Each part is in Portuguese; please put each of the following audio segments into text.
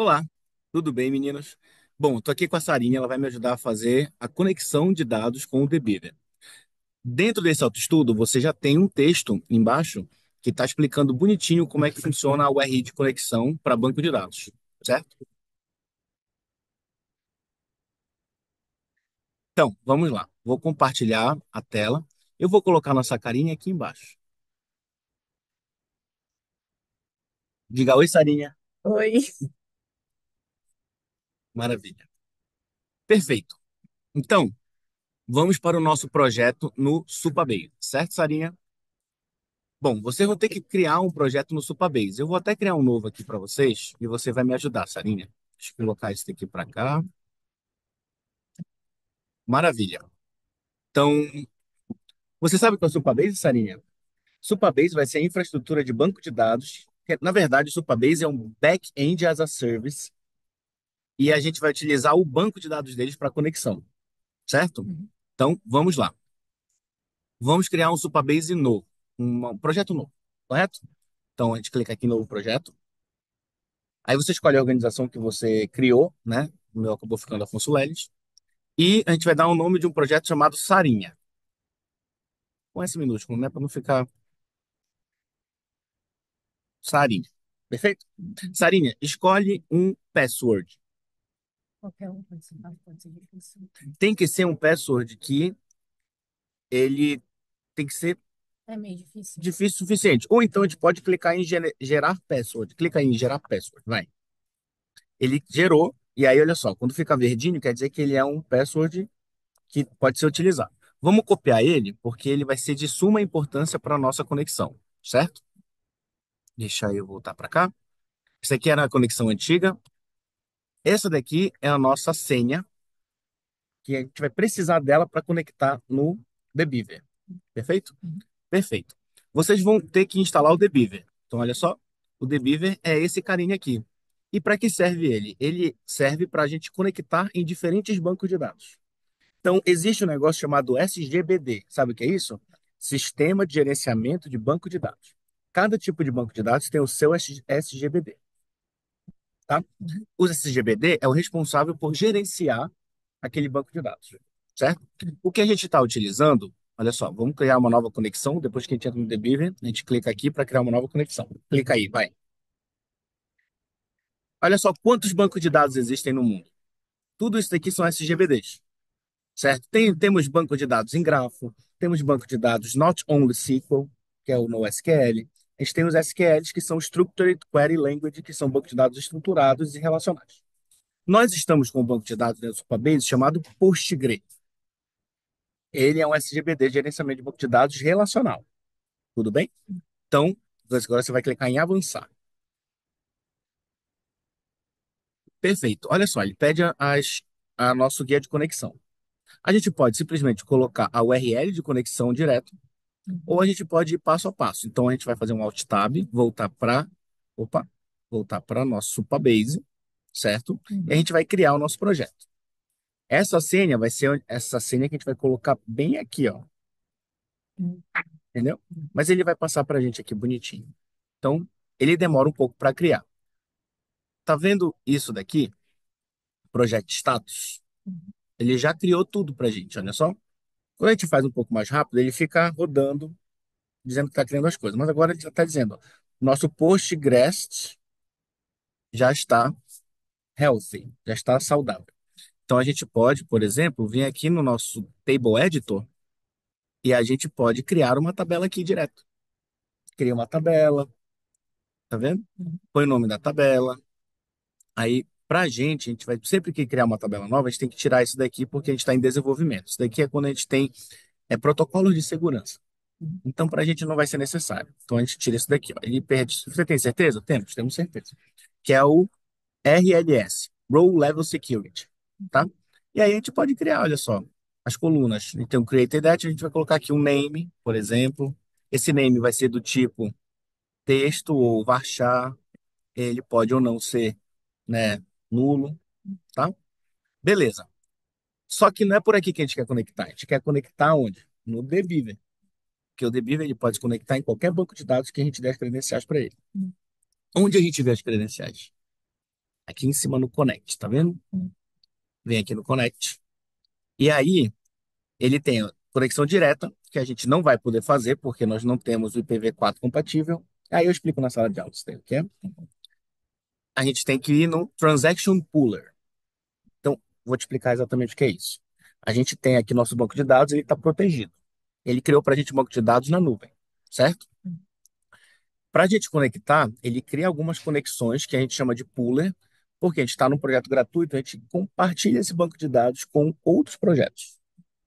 Olá, tudo bem, meninos? Bom, estou aqui com a Sarinha, ela vai me ajudar a fazer a conexão de dados com o DBeaver. Dentro desse autoestudo, você já tem um texto embaixo que está explicando bonitinho como é que funciona a URI de conexão para banco de dados, certo? Então, vamos lá. Vou compartilhar a tela. Eu vou colocar nossa carinha aqui embaixo. Diga oi, Sarinha. Oi. Maravilha. Perfeito. Então, vamos para o nosso projeto no Supabase, certo, Sarinha? Bom, vocês vão ter que criar um projeto no Supabase. Eu vou até criar um novo aqui para vocês e você vai me ajudar, Sarinha. Deixa eu colocar isso aqui para cá. Maravilha. Então, você sabe o que é o Supabase, Sarinha? Supabase vai ser a infraestrutura de banco de dados. Na verdade, o Supabase é um back-end as a service e a gente vai utilizar o banco de dados deles para conexão, certo? Uhum. Então, vamos lá. Vamos criar um Supabase novo, um projeto novo, correto? Então, a gente clica aqui em novo projeto. Aí você escolhe a organização que você criou, né? O meu acabou ficando Afonso Leles. E a gente vai dar um nome de um projeto chamado Sarinha. Com esse minúsculo, né? Para não ficar Sarinha. Perfeito? Sarinha, escolhe um password. Qualquer um pode ser difícil. Tem que ser um password que ele tem que ser É meio difícil. difícil o suficiente. Ou então a gente pode clicar em gerar password. Clica aí em gerar password. Vai. Ele gerou. E aí, olha só, quando fica verdinho, quer dizer que ele é um password que pode ser utilizado. Vamos copiar ele, porque ele vai ser de suma importância para a nossa conexão, certo? Deixa eu voltar para cá. Essa aqui era a conexão antiga. Essa daqui é a nossa senha, que a gente vai precisar dela para conectar no DBeaver. Perfeito? Uhum. Perfeito. Vocês vão ter que instalar o DBeaver. Então, olha só, o DBeaver é esse carinha aqui. E para que serve ele? Ele serve para a gente conectar em diferentes bancos de dados. Então, existe um negócio chamado SGBD. Sabe o que é isso? Sistema de Gerenciamento de Banco de Dados. Cada tipo de banco de dados tem o seu SGBD, tá? Uhum. O SGBD é o responsável por gerenciar aquele banco de dados, certo? O que a gente está utilizando, olha só, vamos criar uma nova conexão. Depois que a gente entra no DBeaver, a gente clica aqui para criar uma nova conexão. Clica aí, vai. Olha só quantos bancos de dados existem no mundo. Tudo isso daqui são SGBDs. Certo? Temos banco de dados em grafo, temos banco de dados not only SQL, que é o NoSQL. A gente tem os SQLs, que são Structured Query Language, que são bancos de dados estruturados e relacionais. Nós estamos com um banco de dados dentro do Supabase chamado Postgre. Ele é um SGBD de gerenciamento de banco de dados relacional. Tudo bem? Então, agora você vai clicar em avançar. Perfeito. Olha só, ele pede a nosso guia de conexão. A gente pode simplesmente colocar a URL de conexão direto. Ou Uhum. a gente pode ir passo a passo. Então a gente vai fazer um Alt Tab, opa, voltar para nosso Supabase, certo? E a Uhum. gente vai criar o nosso projeto. Essa senha vai ser essa senha que a gente vai colocar bem aqui, ó, Uhum. entendeu? Mas ele vai passar para a gente aqui bonitinho. Então ele demora um pouco para criar. Tá vendo isso daqui? Project Status. Uhum. Ele já criou tudo para a gente, olha só. Quando a gente faz um pouco mais rápido, ele fica rodando, dizendo que está criando as coisas. Mas agora ele já está dizendo, ó, nosso Postgres já está healthy, já está saudável. Então a gente pode, por exemplo, vir aqui no nosso Table Editor e a gente pode criar uma tabela aqui direto. Cria uma tabela, tá vendo? Uhum. Põe o nome da tabela. Aí, para a gente vai sempre que criar uma tabela nova, a gente tem que tirar isso daqui porque a gente está em desenvolvimento. Isso daqui é quando a gente tem protocolos de segurança. Uhum. Então, para a gente não vai ser necessário. Então, a gente tira isso daqui. Ó. Ele perde. Você tem certeza? Temos certeza. Que é o RLS, Role Level Security, tá? E aí a gente pode criar, olha só, as colunas. Então, Created At, a gente vai colocar aqui um name, por exemplo. Esse name vai ser do tipo texto ou varchar. Ele pode ou não ser, né, nulo, tá? Beleza. Só que não é por aqui que a gente quer conectar. A gente quer conectar onde? No DBeaver. Porque o DBeaver ele pode conectar em qualquer banco de dados que a gente der as credenciais para ele. Uhum. Onde a gente vê as credenciais? aqui em cima no Connect, tá vendo? Hum. Vem aqui no Connect. E aí, ele tem a conexão direta, que a gente não vai poder fazer, porque nós não temos o IPv4 compatível. Aí eu explico na sala de aula, isso daí, ok? A gente tem que ir no Transaction Pooler. Então, vou te explicar exatamente o que é isso. A gente tem aqui nosso banco de dados, ele está protegido. Ele criou para a gente um banco de dados na nuvem, certo? Hum. Para a gente conectar, ele cria algumas conexões que a gente chama de pooler, porque a gente está num projeto gratuito, a gente compartilha esse banco de dados com outros projetos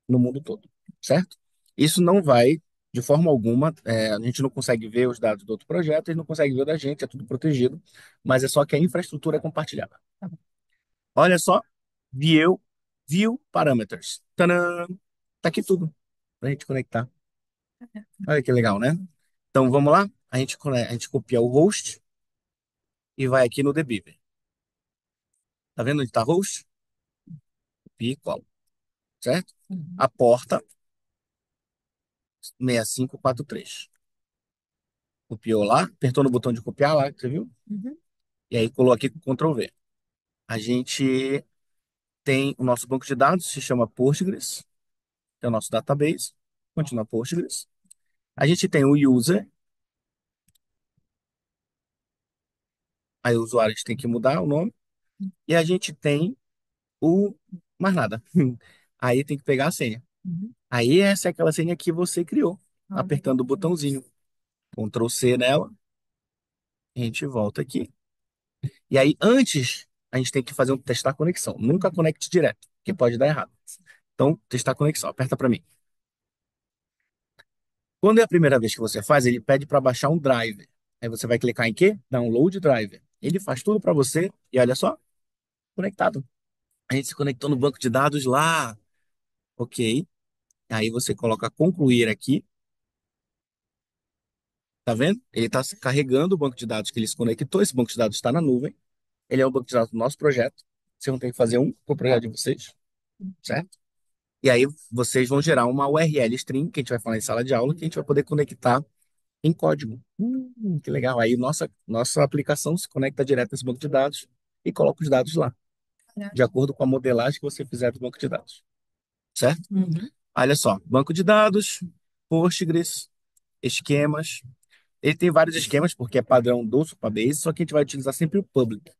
no mundo todo, certo? Isso não vai, de forma alguma, a gente não consegue ver os dados do outro projeto, eles não conseguem ver o da gente, é tudo protegido, mas é só que a infraestrutura é compartilhada. Tá bom. Olha só, view, view parameters. Tadã! Tá aqui tudo para a gente conectar. Olha que legal, né? Então vamos lá? A gente copia o host e vai aqui no dbeaver. Tá vendo onde está host? Copia e cola, certo? Uhum. A porta 6543. Copiou lá, apertou no botão de copiar lá, você viu? Uhum. E aí colou aqui com Ctrl V. A gente tem o nosso banco de dados, se chama Postgres, que é o nosso database. Continua Postgres. A gente tem o user, aí o usuário a gente tem que mudar o nome. E a gente tem o mais nada. Aí tem que pegar a senha. Uhum. Aí essa é aquela senha que você criou, Ah, apertando o botãozinho. Ctrl C nela, a gente volta aqui. E aí antes a gente tem que fazer um testar conexão. Nunca conecte direto, que pode dar errado. Então, testar conexão, aperta para mim. Quando é a primeira vez que você faz, ele pede para baixar um driver. Aí você vai clicar em quê? Download driver. Ele faz tudo para você e olha só, conectado. A gente se conectou no banco de dados lá. Ok. Aí você coloca concluir aqui. Tá vendo? Ele está carregando o banco de dados que ele se conectou. Esse banco de dados está na nuvem. Ele é um banco de dados do nosso projeto. Vocês vão ter que fazer um para o projeto de vocês, certo? E aí vocês vão gerar uma URL string, que a gente vai falar em sala de aula, que a gente vai poder conectar em código. Que legal. Aí nossa aplicação se conecta direto nesse banco de dados e coloca os dados lá, de caraca. acordo com a modelagem que você fizer do banco de dados, certo? Uhum. Olha só, banco de dados, Postgres, esquemas. Ele tem vários esquemas, porque é padrão do Supabase, só que a gente vai utilizar sempre o public.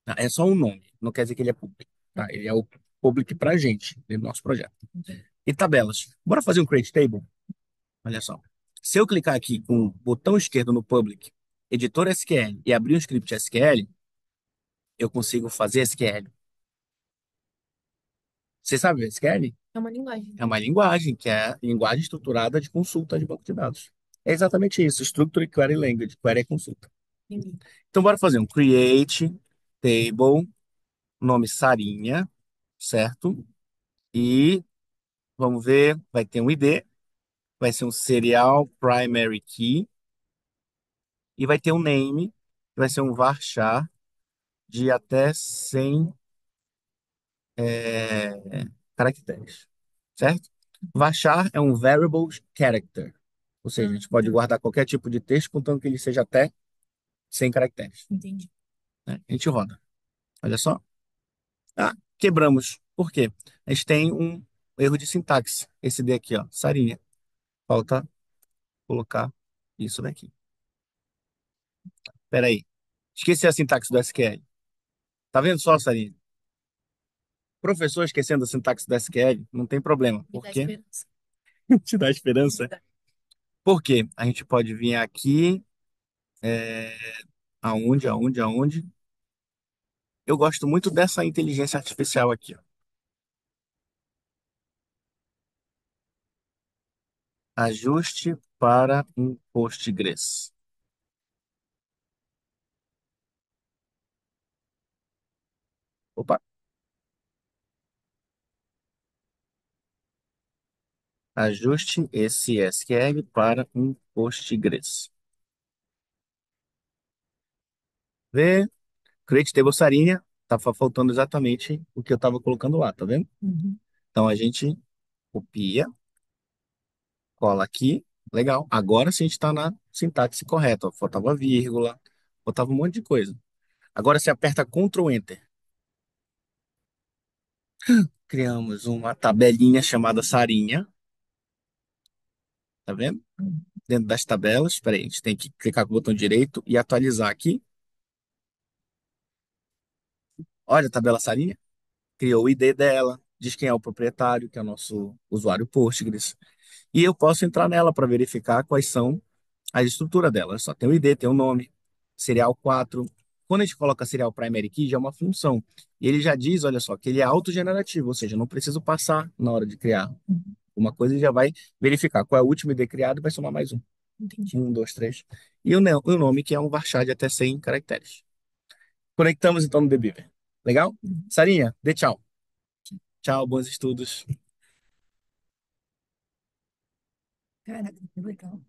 Tá? É só um nome, não quer dizer que ele é public. Tá? Ele é o public pra gente, dentro do nosso projeto. Entendi. E tabelas. Bora fazer um create table? Olha só. Se eu clicar aqui com o botão esquerdo no public, editor SQL, e abrir um script SQL, eu consigo fazer SQL. Você sabe o SQL? É uma linguagem. É uma linguagem, que é a linguagem estruturada de consulta de banco de dados. É exatamente isso, Structured Query Language, query é consulta. Entendi. Então, bora fazer um create table, nome Sarinha, certo? E vamos ver, vai ter um ID, vai ser um serial primary key e vai ter um name, que vai ser um varchar de até 100 caracteres, certo? Varchar é um variable character, ou seja, a Ah, gente pode tá. guardar qualquer tipo de texto, contanto que ele seja até 100 caracteres, Entendi. né? A gente roda. Olha só. Ah, quebramos. Por quê? A gente tem um erro de sintaxe. Esse D aqui, ó, Sarinha. Falta colocar isso daqui. Pera aí. Esqueci a sintaxe do SQL. Tá vendo só, Sarinha? Professor esquecendo a sintaxe do SQL, não tem problema. Me Por dá quê? esperança. Te dá esperança. Dá. Por quê? A gente pode vir aqui, aonde? Eu gosto muito dessa inteligência artificial aqui, ó. Ajuste para um Postgres. Opa, ajuste esse SQL para um Postgres. Vê, Create Table Sarinha, tá faltando exatamente o que eu estava colocando lá, tá vendo? Uhum. Então a gente copia, cola aqui, legal. Agora sim a gente está na sintaxe correta, ó. Faltava vírgula, faltava um monte de coisa. Agora você aperta Ctrl Enter. Criamos uma tabelinha chamada Sarinha, tá vendo? Hum. Dentro das tabelas. Espera aí, a gente tem que clicar com o botão direito e atualizar aqui. Olha a tabela Sarinha. Criou o ID dela, diz quem é o proprietário, que é o nosso usuário Postgres. E eu posso entrar nela para verificar quais são a estrutura dela. Só tem o ID, tem o nome, serial 4. Quando a gente coloca serial primary key, já é uma função. E ele já diz, olha só, que ele é autogenerativo, ou seja, eu não preciso passar na hora de criar uma coisa, ele já vai verificar qual é o último ID criado e vai somar mais um. Entendi. Um, dois, três. E o nome, que é um varchar de até 100 caracteres. Conectamos então no Debiver. Legal? Uhum. Sarinha, dê tchau. Tchau, bons estudos. Caraca, que legal.